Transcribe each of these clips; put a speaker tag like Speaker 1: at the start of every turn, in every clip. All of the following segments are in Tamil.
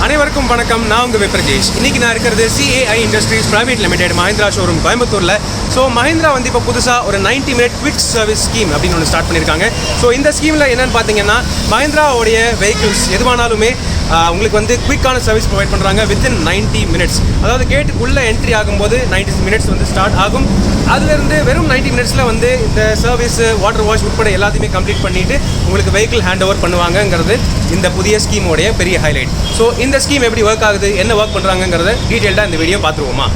Speaker 1: அனைவருக்கும் வணக்கம். நான் உங்கள் பிரஜேஷ். இன்றைக்கி நான் இருக்கிறது CAI industries private limited Mahindra showroom கோயம்புத்தூரில். ஸோ மஹிந்திரா வந்து இப்போ புதுசாக ஒரு 90 minute குவிக் சர்வீஸ் ஸ்கீம் அப்படின்னு ஒன்று ஸ்டார்ட் பண்ணியிருக்காங்க. ஸோ இந்த ஸ்கீமில் என்னென்னு பார்த்தீங்கன்னா, மஹிந்திராவுடைய வெஹிக்கிள்ஸ் எதுவானாலுமே உங்களுக்கு வந்து குவிக்கான சர்வீஸ் ப்ரொவைட் பண்ணுறாங்க வித்தின் 90 minutes. அதாவது கேட்டுக்குள்ளே என்ட்ரி ஆகும்போது 90 minutes வந்து ஸ்டார்ட் ஆகும். அதுலேருந்து வெறும் 90 minutesல வந்து இந்த சர்வீஸ், வாட்டர் வாஷ் உட்பட எல்லாத்தையுமே கம்ப்ளீட் பண்ணிவிட்டு உங்களுக்கு வெஹிக்கிள் ஹேண்ட் ஓவர் பண்ணுவாங்கங்கிறது இந்த புதிய ஸ்கீமோடைய பெரிய ஹைலைட். ஸோ இந்த ஸ்கீம் எப்படி ஒர்க் ஆகுது, என்ன ஒர்க் பண்ணுறாங்கிறத டீட்டெயில்டாக இந்த வீடியோ பார்த்துருவோமா?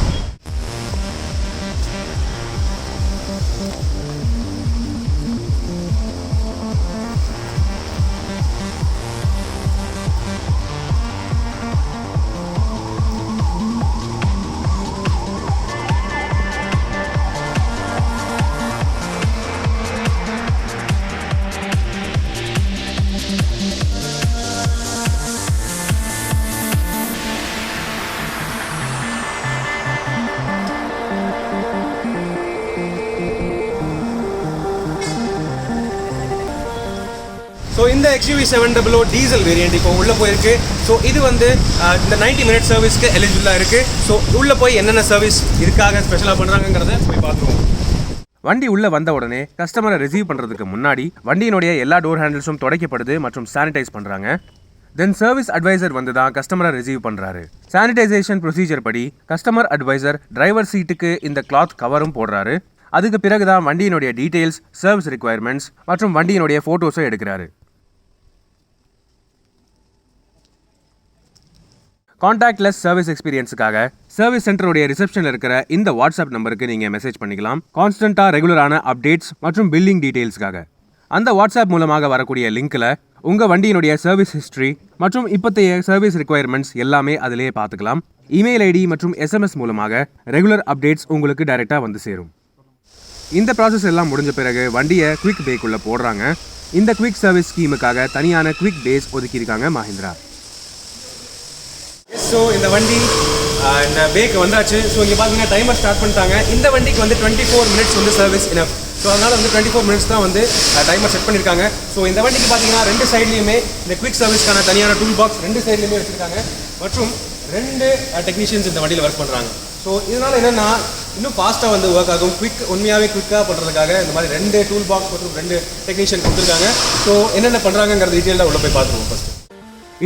Speaker 1: ஸோ இந்த XUV 700 டீசல் வேரியண்ட் இப்போ உள்ளே போயிருக்கு. ஸோ இது வந்து இந்த 90 minute சர்வீஸ்க்கு எலிஜிபிளாக இருக்குது. ஸோ உள்ளே போய் என்னென்ன சர்வீஸ் இதுக்காக ஸ்பெஷலாக பண்ணுறாங்கிறத போய் பார்த்துருவோம். வண்டி உள்ளே வந்த உடனே கஸ்டமரை ரிசீவ் பண்ணுறதுக்கு முன்னாடி வண்டியினுடைய எல்லா டோர் ஹேண்டில்ஸும் துடைக்கப்படுது மற்றும் சானிடைஸ் பண்ணுறாங்க. தென் சர்வீஸ் அட்வைசர் வந்து தான் கஸ்டமரை ரிசீவ் பண்ணுறாரு. சானிடைசேஷன் ப்ரொசீஜர் படி கஸ்டமர் அட்வைசர் டிரைவர் சீட்டுக்கு இந்த கிளாத் கவரும் போடுறாரு. அதுக்கு பிறகு தான் வண்டியினுடைய டீட்டெயில்ஸ், சர்வீஸ் ரிக்வயர்மெண்ட்ஸ் மற்றும் வண்டியினுடைய ஃபோட்டோஸும் எடுக்கிறாரு. கான்டாக்ட்லெஸ் சர்வீஸ் எக்ஸ்பீரியன்ஸுக்காக சர்வீஸ் சென்டருடைய ரிசப்ஷனில் இருக்கிற இந்த வாட்ஸ்அப் நம்பருக்கு நீங்கள் மெசேஜ் பண்ணிக்கலாம். கான்ஸ்டன்ட்டாக ரெகுலரான அப்டேட்ஸ் மற்றும் பில்லிங் டீட்டெயில்ஸ்க்காக அந்த வாட்ஸ்அப் மூலமாக வரக்கூடிய லிங்க்கில் உங்கள் வண்டியினுடைய சர்வீஸ் ஹிஸ்ட்ரி மற்றும் இப்போத்தைய சர்வீஸ் ரிக்வயர்மெண்ட்ஸ் எல்லாமே அதிலேயே பார்த்துக்கலாம். இமெயில் ஐடி மற்றும் SMS மூலமாக ரெகுலர் அப்டேட்ஸ் உங்களுக்கு டைரெக்டாக வந்து சேரும். இந்த ப்ராசஸ் எல்லாம் முடிஞ்ச பிறகு வண்டியை குவிக் பேக்குள்ளே போடுறாங்க. இந்த குவிக் சர்வீஸ் ஸ்கீமுக்காக தனியான குவிக் பேஸ் ஒதுக்கியிருக்காங்க மஹிந்திரா. ஸோ இந்த வண்டி இந்த பேக்கு வந்தாச்சு. ஸோ இங்கே பார்த்தீங்கன்னா டைமர் ஸ்டார்ட் பண்ணிட்டாங்க. இந்த வண்டிக்கு வந்து 24 minutes வந்து சர்வீஸ் இனஃப். ஸோ அதனால் வந்து 24 minutes தான் வந்து டைமர் செட் பண்ணியிருக்காங்க. ஸோ இந்த வண்டிக்கு பார்த்தீங்கன்னா 2 சைட்லேயுமே இந்த குவிக் சர்வீஸ்க்கான தனியான டூல் பாக்ஸ் 2 சைட்லேயுமே வச்சுருக்காங்க. மற்றும் 2 டெக்னீஷியன்ஸ் இந்த வண்டியில் ஒர்க் பண்ணுறாங்க. ஸோ இதனால் என்னென்னா இன்னும் ஃபாஸ்ட்டாக வந்து ஒர்க் ஆகும். குவிக் உண்மையாகவே குவிக்காக பண்ணுறதுக்காக இந்த மாதிரி 2 டூல் பாக்ஸ் மற்றும் 2 டெக்னீஷியன் கொடுத்துருக்காங்க. ஸோ என்னென்ன பண்ணுறாங்கிறது டீட்டெயிலாக உள்ள போய் பார்த்துருவோம். ஃபஸ்ட்டு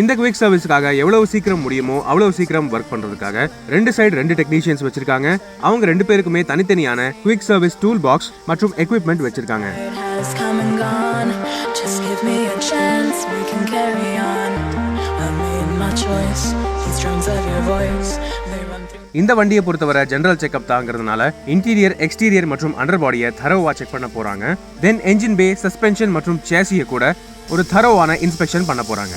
Speaker 1: இந்த குவிக் சர்வீஸுக்காக எவ்வளவு சீக்கிரம் முடியுமோ அவ்வளவு சீக்கிரம் ஒர்க் பண்ணுறதுக்காக 2 சைடு 2 டெக்னீஷியன்ஸ் வச்சிருக்காங்க. அவங்க 2 பேருக்குமே தனித்தனியான குவிக் சர்வீஸ் டூல் பாக்ஸ் மற்றும் எக்யூப்மெண்ட் வச்சிருக்காங்க. இந்த வண்டியை பொறுத்தவரை ஜெனரல் செக்அப் தாங்கிறதுனால இன்டீரியர், எக்ஸ்டீரியர் மற்றும் அண்டர் பாடியை தரோவா செக் பண்ண போறாங்க. தென் என்ஜின் பே, சஸ்பென்ஷன் மற்றும் சேசியை கூட ஒரு தரோவான இன்ஸ்பெக்ஷன் பண்ண போறாங்க.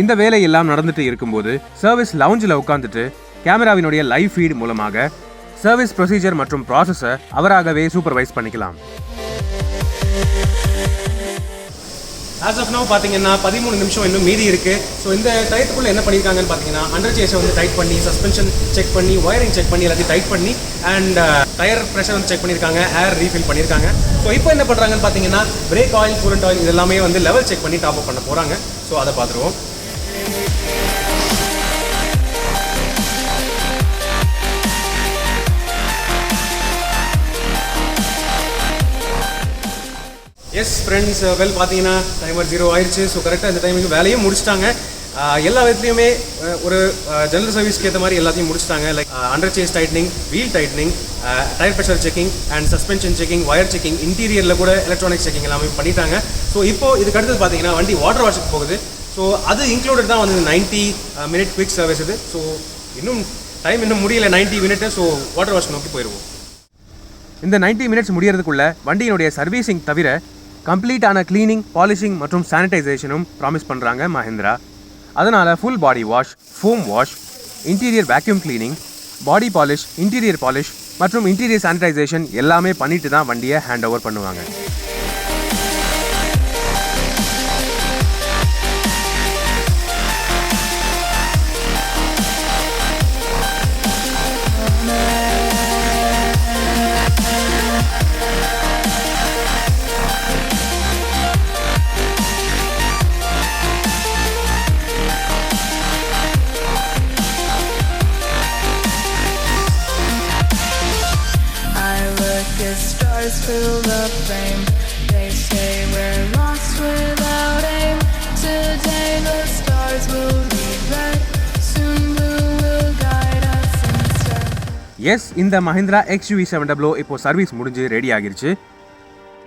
Speaker 1: இந்த வேலை எல்லாம் நடந்துட்டு இருக்கும்போது சர்வீஸ் லவுஞ்சில் உட்காந்துட்டு கேமராவினுடைய லைவ் ஃபீட் மூலமாக சர்வீஸ் ப்ரொசீஜர் மற்றும் ப்ராசஸை அவராகவே சூப்பர்வைஸ் பண்ணிக்கலாம். ஆஸ் ஆஃப் நவ் பார்த்தீங்கன்னா 13 நிமிஷம் இன்னும் மீதி இருக்குது. ஸோ இந்த டயத்துக்குள்ளே என்ன பண்ணியிருக்காங்கன்னு பார்த்தீங்கன்னா, அண்டர் சேஸை வந்து டைட் பண்ணி, சஸ்பென்ஷன் செக் பண்ணி, ஒயரிங் செக் பண்ணி, எல்லாத்தையும் டைட் பண்ணி அண்ட் டயர் ப்ரெஷர் வந்து செக் பண்ணியிருக்காங்க, ஏர் ரீஃபில் பண்ணியிருக்காங்க. ஸோ இப்போ என்ன பண்ணுறாங்கன்னு பார்த்தீங்கன்னா, பிரேக் ஆயில், கூலண்ட் ஆயில் இது எல்லாமே வந்து லெவல் செக் பண்ணி டாப் அப் பண்ண போகிறாங்க. ஸோ அதை பார்த்துருவோம். எஸ் ஃப்ரெண்ட்ஸ், வெல் பார்த்தீங்கன்னா டைமர் 0 ஆயிடுச்சு. ஸோ கரெக்டாக இந்த டைமுக்கு வேலையும் முடிச்சிட்டாங்க. எல்லா விதத்துலையுமே ஒரு ஜெனரல் சர்வீஸ்க்கு ஏற்ற மாதிரி எல்லாத்தையும் முடிச்சிட்டாங்க. Like under chassis tightening, wheel tightening, tyre pressure checking and suspension checking, wire checking, இன்டீரியரில் கூட எலக்ட்ரானிக் செக்கிங் எல்லாமே பண்ணிட்டாங்க. ஸோ இப்போது இதுக்கு அடுத்தது பார்த்தீங்கன்னா வண்டி வாட்டர் வாஷுக்கு போகுது. ஸோ அது இன்க்ளூடட் தான் வந்து 90 minute குவிக் சர்வீஸ் இது. ஸோ இன்னும் டைம் இன்னும் முடியல 90 minute. ஸோ வாட்டர் வாஷ் நோக்கி போயிடுவோம். இந்த 90 minutes முடியறதுக்குள்ள வண்டியினுடைய சர்வீசிங் தவிர கம்ப்ளீட்டான கிளீனிங், பாலிஷிங் மற்றும் சானிடைசேஷனும் ப்ராமிஸ் பண்ணுறாங்க மஹிந்திரா. அதனால் full body wash, foam wash, interior vacuum cleaning, body polish, interior polish மற்றும் இன்டீரியர் சானிடைசேஷன் எல்லாமே பண்ணிட்டு தான் வண்டியை ஹேண்ட் ஓவர் பண்ணுவாங்க.
Speaker 2: stars fill the frame. They say we're lost without aim. Today the stars will lead red. Soon blue will guide us instead.
Speaker 1: Yes, இந்த மஹிந்திரா XUV700 இப்போ சர்வீஸ் முடிஞ்சு ரெடி ஆகிருச்சு.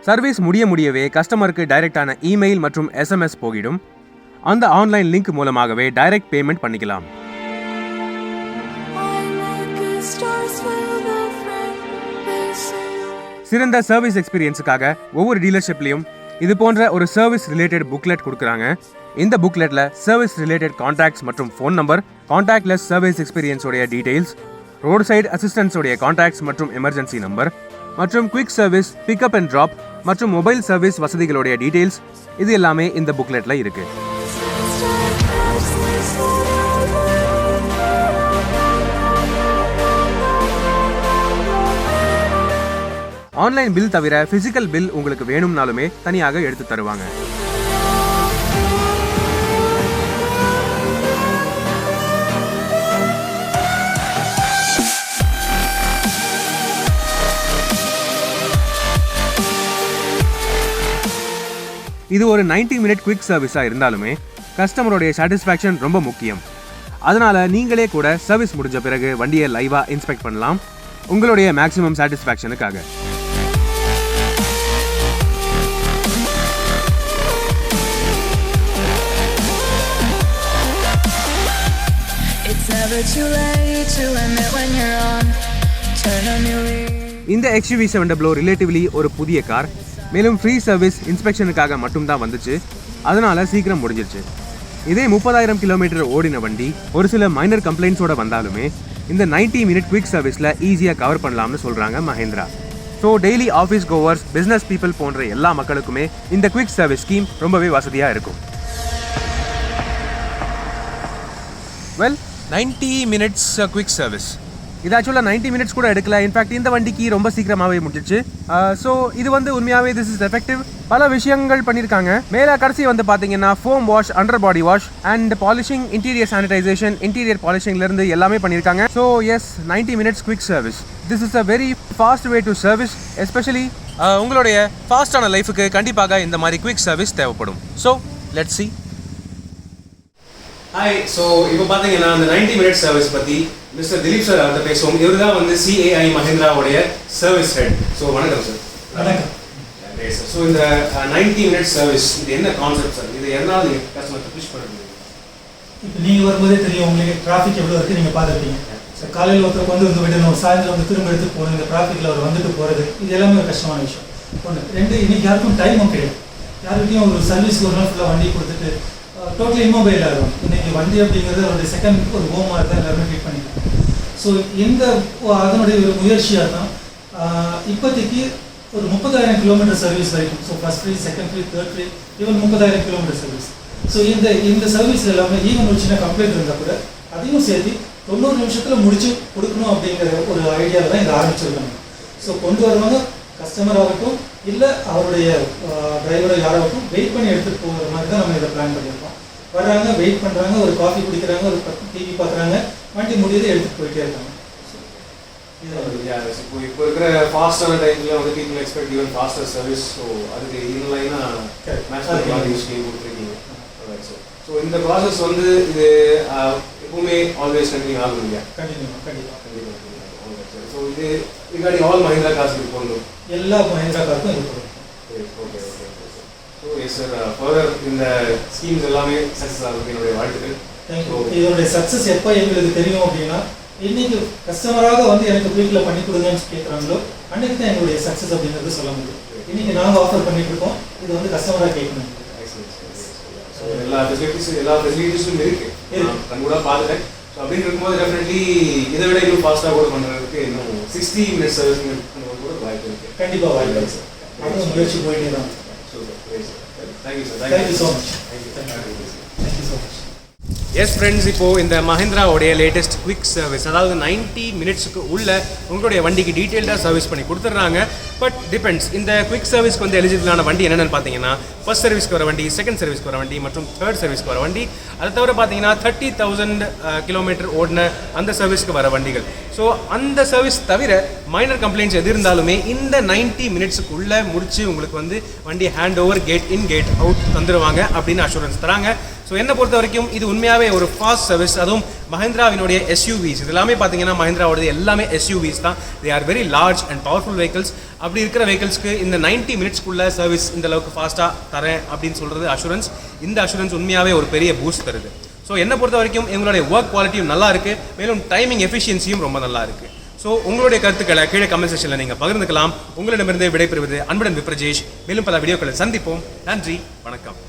Speaker 1: சர்வீஸ் முடியவே கஸ்டமருக்கு டைரக்டான இமெயில் மற்றும் SMS போகிடும். அந்த ஆன்லைன் லிங்க் மூலமாகவே டைரக்ட் பேமெண்ட் பண்ணிக்கலாம். சிறந்த சர்வீஸ் எக்ஸ்பீரியன்ஸுக்காக ஒவ்வொரு டீலர்ஷிப்லையும் இது போன்ற ஒரு சர்வீஸ் ரிலேட்டட் புக்லெட் கொடுக்குறாங்க. இந்த புக்லெட்டில் சர்வீஸ் ரிலேட்டட் கான்டாக்ட்ஸ் மற்றும் ஃபோன் நம்பர், கான்டாக்ட்லெஸ் சர்வீஸ் எக்ஸ்பீரியன்ஸோடைய டீடைல்ஸ், ரோட் சைடு அசிஸ்டன்ஸோடைய கான்டாக்ட்ஸ் மற்றும் எமர்ஜென்சி நம்பர் மற்றும் quick service, pickup and drop மற்றும் மொபைல் சர்வீஸ் வசதிகளுடைய டீடைல்ஸ் இது எல்லாமே இந்த புக்லெட்டில் இருக்கு. ஆன்லைன் பில் தவிர பிசிக்கல் பில் உங்களுக்கு வேணும்னாலுமே தனியாக எடுத்து தருவாங்க. இது ஒரு 90 மினிட் குவிக் சர்வீஸாக இருந்தாலுமே கஸ்டமருடைய சாட்டிஸ்ஃபேக்ஷன் ரொம்ப முக்கியம். அதனால நீங்களே கூட சர்வீஸ் முடிஞ்ச பிறகு வண்டியை லைவாக இன்ஸ்பெக்ட் பண்ணலாம் உங்களுடைய மேக்ஸிமம் சாட்டிஸ்ஃபேக்ஷனுக்காக. இந்த XUV700 ரிலேட்டிவ்லி ஒரு புதிய கார். மேலும் ஃப்ரீ சர்வீஸ் இன்ஸ்பெக்ஷனுக்காக மட்டும்தான் வந்துச்சு. அதனால சீக்கிரம் முடிஞ்சிருச்சு. இதே 30,000 கிலோமீட்டர் ஓடின வண்டி ஒரு சில மைனர் கம்ப்ளைண்ட்ஸோட வந்தாலுமே இந்த 90 மினிட் குவிக் சர்வீஸில் ஈஸியாக கவர் பண்ணலாம்னு சொல்கிறாங்க Mahindra. So daily office goers, business people போன்ற எல்லா மக்களுக்குமே இந்த குவிக் சர்வீஸ் ஸ்கீம் ரொம்பவே வசதியாக இருக்கும். வெல், 90 மினிட்ஸ் குவிக் சர்வீஸ் இது ஆக்சுவலாக 90 மினிட்ஸ் கூட எடுக்கல. இன்ஃபேக்ட் இந்த வண்டிக்கு ரொம்ப சீக்கிரமாகவே முடிஞ்சிச்சு. ஸோ இது உண்மையாகவே திஸ் இஸ் எஃபெக்டிவ். பல விஷயங்கள் பண்ணியிருக்காங்க. மேலே கடைசி பார்த்தீங்கன்னா foam wash, under body wash and polishing, interior sanitisation, interior பாலிஷிங்லேருந்து எல்லாமே பண்ணியிருக்காங்க. So yes, 90 minutes quick service. This is a very fast way to service. Especially உங்களுடைய ஃபாஸ்டான லைஃபுக்கு கண்டிப்பாக இந்த மாதிரி குவிக் சர்வீஸ் தேவைப்படும். So let's see. Hi, so இப்போ பார்த்தீங்கன்னா அந்த 90 மினிட்ஸ் சர்வீஸ் பற்றி மிஸ்டர் திலீப் சார் அவர்கிட்ட பேசுவோம். இவர் தான் CAI மஹிந்திராவுடைய சர்வீஸ் ஹெட். ஸோ வணக்கம் சார்.
Speaker 3: வணக்கம்
Speaker 1: சார். ஸோ இந்த 90 மினிட்ஸ் சர்வீஸ் இது என்ன கான்செப்ட் சார்? இது எதனால் நீங்கள் கஸ்டமருக்கு புஷ் பண்ணுறீங்க?
Speaker 3: இப்போ நீங்கள் வரும்போதே தெரியும், உங்களுக்கு டிராஃபிக் எவ்வளோ இருக்குது நீங்கள் பார்த்துருப்பீங்க. சார், காலையில் ஒருத்தர் வந்து விடணும், சாயந்தரம் திரும்ப எடுத்து போகணும், இந்த டிராஃபிக்கில் அவர் வந்துட்டு போகிறது, இது எல்லாமே ஒரு கஷ்டமான விஷயம். ஒன்று. ரெண்டு, இன்னைக்கு யாருக்கும் டைமும் கிடையாது. யாருக்கிட்டையும் ஒரு சர்வீஸ் ஒரு நாள் ஃபுல்லாக வண்டி கொடுத்துட்டு டோட்டலி இம்மொபைல் ஆகும். இன்னைக்கு வண்டி அப்படிங்கிறது ஒரு செகண்ட் ஒரு ஹோமாக தான் எல்லாருமே ட்ரீட் பண்ணிக்கலாம். ஸோ இந்த அதனுடைய ஒரு முயற்சியாக தான் இப்போதைக்கு ஒரு 30,000 கிலோமீட்டர் சர்வீஸ் வரைக்கும். So first free, second free, third free, even 30,000 kilometre service. So இந்த சர்வீஸ் எல்லாமே ஈவன் ஒரு சின்ன கம்ப்ளைண்ட் இருந்தால் கூட அதையும் சேர்த்து 90 நிமிஷத்தில் முடிச்சு கொடுக்கணும் அப்படிங்கிற ஒரு ஐடியாவில் தான் இதை ஆரம்பிச்சிருக்காங்க. ஸோ கொண்டு வருவாங்க, கஸ்டமர் ஆகட்டும் இல்லை அவருடைய டிரைவரோ யாராகட்டும் வெயிட் பண்ணி எடுத்துகிட்டு போகிற மாதிரி தான் நம்ம இதை பிளான் பண்ணியிருக்கோம். வர்றாங்க, வெயிட் பண்ணுறாங்க, ஒரு காஃபி குடிக்கிறாங்க, ஒரு டிவி பார்க்குறாங்க, வண்டி முடியதை எடுத்துகிட்டு போயிட்டே இருக்காங்க.
Speaker 1: இப்போ இருக்கிற ஃபாஸ்டான டைமில் people expect even faster service. So அதுக்கு இன்லைனாக மேக்ஸ் ஸ்கீம் கொடுத்துருக்கீங்க. ஸோ இந்த ப்ராசஸ் இது எப்பவுமே ஆல்வேஸ் கண்டினியூ ஆகும் இல்லையா?
Speaker 3: கண்டிப்பாக.
Speaker 1: ஸோ இது ரிகார்டிங் ஆல் மஹிந்திரா கார்ஸ் இது போகணும்,
Speaker 3: எல்லா மஹிந்திரா காருக்கும் இது போகணும்.
Speaker 1: Okay. So yes sir, further இந்த ஸ்கீம்ஸ் எல்லாமே சக்ஸஸ் ஆகுது. என்னுடைய வாழ்த்துக்கள்.
Speaker 3: தேங்க்யூ. இதோடைய சக்ஸஸ் எப்போ எங்களுக்கு தெரியும் அப்படின்னா, இன்னைக்கு கஸ்டமராக எனக்கு குயிக்கில் பண்ணி கொடுங்கன்னு கேட்குறாங்களோ அன்னைக்கு தான் எங்களுடைய சக்ஸஸ் அப்படிங்கிறது சொல்ல முடியும். இன்னைக்கு நாங்கள் ஆஃபர் பண்ணிட்டு இருக்கோம், இது கஸ்டமராக கேட்கணும்.
Speaker 1: எல்லா ஃபெசிலிட்டிஸும் இருக்கு, நான் கூட பார்த்துட்டேன். ஸோ அப்படின்னு இருக்கும்போது டெஃபினெட்லி இதை விட இன்னும் ஃபாஸ்ட்டாக கூட பண்ணுறதுக்கு இன்னும் 60 மினிட்ஸ் சர்வீஸ் கூட வாய்ப்பு இருக்குது.
Speaker 3: கண்டிப்பாக வாய்ப்பு இருக்குது சார். அதுவும் முயற்சி போயிட்டே தான்.
Speaker 1: Thank you sir.
Speaker 3: Thank you so much. Thank you so much.
Speaker 1: S friends, இப்போது இந்த மஹிந்திராவுடைய லேட்டஸ்ட் குவிக் சர்வீஸ், அதாவது 90 மினிட்ஸுக்கு உள்ள உங்களுடைய வண்டிக்கு டீட்டெயில்டாக சர்வீஸ் பண்ணி கொடுத்துட்றாங்க. பட் டிபெண்ட்ஸ், இந்த குவிக் சர்வீஸ்க்கு வந்து எலிஜிபிளான வண்டி என்னென்னு பார்த்தீங்கன்னா, ஃபர்ஸ்ட் சர்வீஸ்க்கு வர வண்டி, செகண்ட் சர்வீஸ்க்கு வர வண்டி மற்றும் தேர்ட் சர்வீஸ்க்கு வர வண்டி. அதை தவிர பார்த்தீங்கன்னா 30,000 கிலோமீட்டர் ஓடின அந்த சர்வீஸ்க்கு வர வண்டிகள். ஸோ அந்த சர்வீஸ் தவிர மைனர் கம்ப்ளைண்ட்ஸ் எது இருந்தாலுமே இந்த 90 மினிட்ஸுக்குள்ளே முடிச்சு உங்களுக்கு வந்து வண்டி ஹேண்ட் ஓவர், கேட் இன் கேட் அவுட் தந்துடுவாங்க அப்படின்னு அஷூரன்ஸ் தராங்க. ஸோ என்னை பொறுத்த வரைக்கும் இது உண்மையாகவே ஒரு ஃபாஸ்ட் சர்வீஸ். அதுவும் மஹிந்திராவினுடைய எஸ்யூவிஸ், இது எல்லாமே பார்த்தீங்கன்னா மஹிந்திராவோடது எல்லாமே எஸ்யூவிஸ் தான். They are very large and powerful vehicles. அப்படி இருக்கிற வெஹிக்கிள்ஸ்க்கு இந்த 90 மினிட்ஸ்க்குள்ள சர்வீஸ் இந்த அளவுக்கு ஃபாஸ்ட்டாக தரேன் அப்படின்னு சொல்கிறது அஷூரன்ஸ். இந்த அஷூரன்ஸ் உண்மையாகவே ஒரு பெரிய பூஸ்ட் தருது. ஸோ என்னை பொறுத்த வரைக்கும் எங்களுடைய ஒர்க் குவாலிட்டியும் நல்லா இருக்குது, மேலும் டைமிங் எஃபிஷியன்சியும் ரொம்ப நல்லா இருக்குது. ஸோ உங்களுடைய கருத்துக்களை கீழே கமெண்ட் செக்ஷனில் நீங்கள் பகிர்ந்துக்கலாம். உங்களிடமிருந்து விடைபெறுவது அன்புடன் விப்ரஜேஷ். மேலும் பல வீடியோக்களை சந்திப்போம். நன்றி, வணக்கம்.